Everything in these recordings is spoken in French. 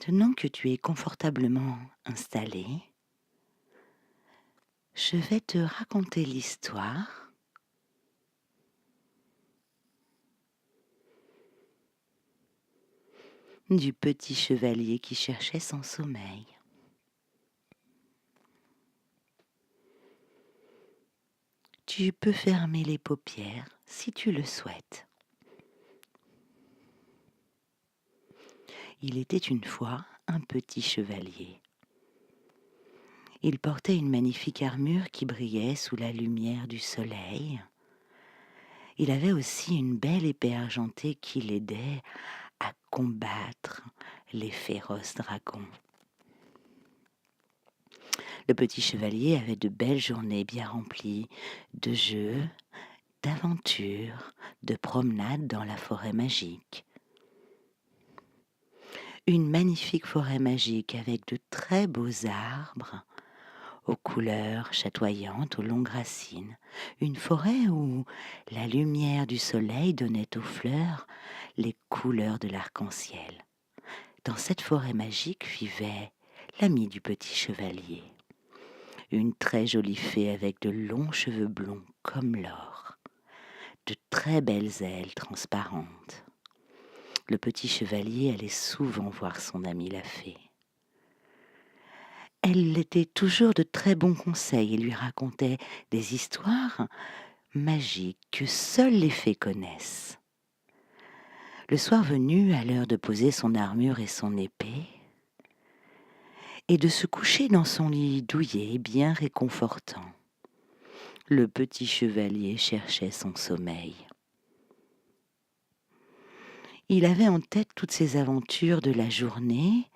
Maintenant que tu es confortablement installé, je vais te raconter l'histoire du petit chevalier qui cherchait son sommeil. Tu peux fermer les paupières si tu le souhaites. Il était une fois un petit chevalier. Il portait une magnifique armure qui brillait sous la lumière du soleil. Il avait aussi une belle épée argentée qui l'aidait à combattre les féroces dragons. Le petit chevalier avait de belles journées bien remplies de jeux, d'aventures, de promenades dans la forêt magique. Une magnifique forêt magique avec de très beaux arbres, aux couleurs chatoyantes, aux longues racines. Une forêt où la lumière du soleil donnait aux fleurs les couleurs de l'arc-en-ciel. Dans cette forêt magique vivait l'ami du petit chevalier. Une très jolie fée avec de longs cheveux blonds comme l'or, de très belles ailes transparentes. Le petit chevalier allait souvent voir son amie la fée. Elle était toujours de très bons conseils et lui racontait des histoires magiques que seules les fées connaissent. Le soir venu, à l'heure de poser son armure et son épée, et de se coucher dans son lit douillet et bien réconfortant, le petit chevalier cherchait son sommeil. Il avait en tête toutes ses aventures de la journée,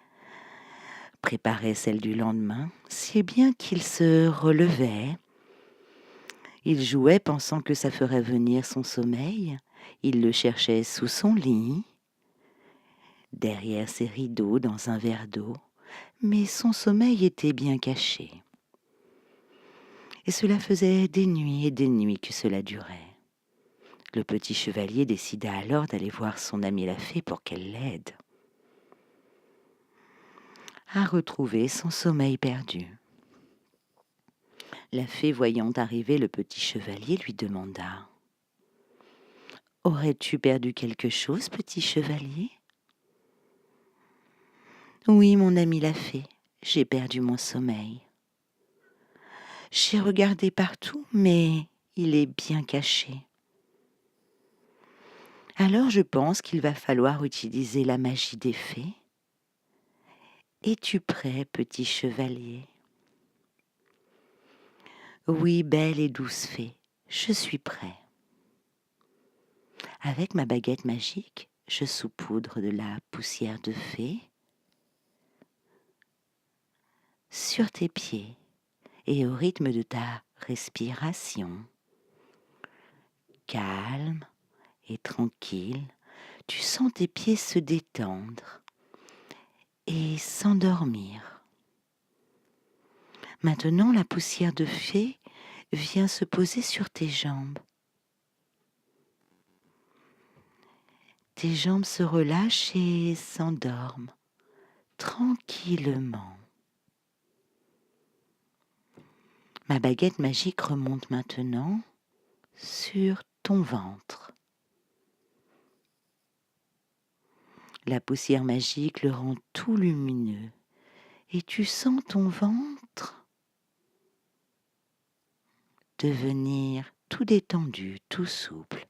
préparait celles du lendemain, si bien qu'il se relevait. Il jouait pensant que ça ferait venir son sommeil. Il le cherchait sous son lit, derrière ses rideaux, dans un verre d'eau, mais son sommeil était bien caché. Et cela faisait des nuits et des nuits que cela durait. Le petit chevalier décida alors d'aller voir son amie la fée pour qu'elle l'aide à retrouver son sommeil perdu. La fée, voyant arriver le petit chevalier, lui demanda : « Aurais-tu perdu quelque chose, petit chevalier ? » ?»« Oui, mon ami la fée, j'ai perdu mon sommeil. J'ai regardé partout, mais il est bien caché. Alors je pense qu'il va falloir utiliser la magie des fées. Es-tu prêt, petit chevalier ? » ?»« Oui, belle et douce fée, je suis prêt. Avec ma baguette magique, je saupoudre de la poussière de fée sur tes pieds et au rythme de ta respiration. Calme et tranquille, tu sens tes pieds se détendre et s'endormir. Maintenant, la poussière de fée vient se poser sur tes jambes. Tes jambes se relâchent et s'endorment tranquillement. Ma baguette magique remonte maintenant sur ton ventre. La poussière magique le rend tout lumineux et tu sens ton ventre devenir tout détendu, tout souple,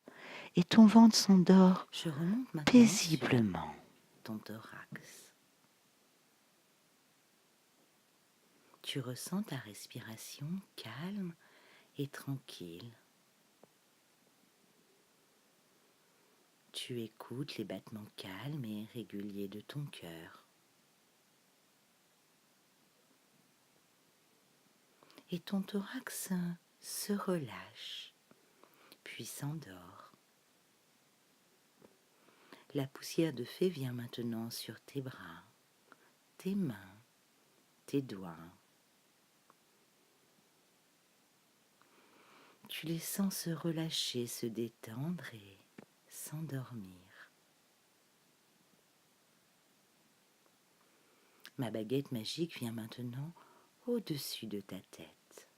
et ton ventre s'endort paisiblement. Ton thorax. Tu ressens ta respiration calme et tranquille. Tu écoutes les battements calmes et réguliers de ton cœur. Et ton thorax se relâche, puis s'endort. La poussière de fée vient maintenant sur tes bras, tes mains, tes doigts. Tu les sens se relâcher, se détendre et s'endormir. Ma baguette magique vient maintenant au-dessus de ta tête.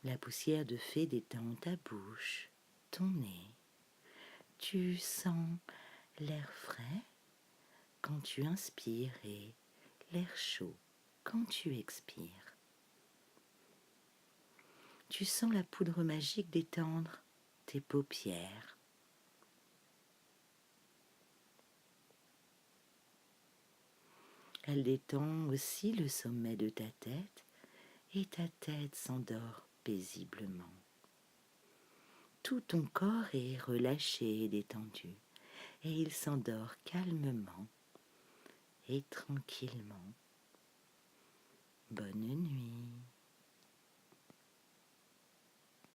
La poussière de fée détend ta bouche, ton nez. Tu sens l'air frais quand tu inspires et l'air chaud quand tu expires. Tu sens la poudre magique détendre tes paupières. Elle détend aussi le sommet de ta tête et ta tête s'endort paisiblement. Tout ton corps est relâché et détendu et il s'endort calmement et tranquillement. Bonne nuit.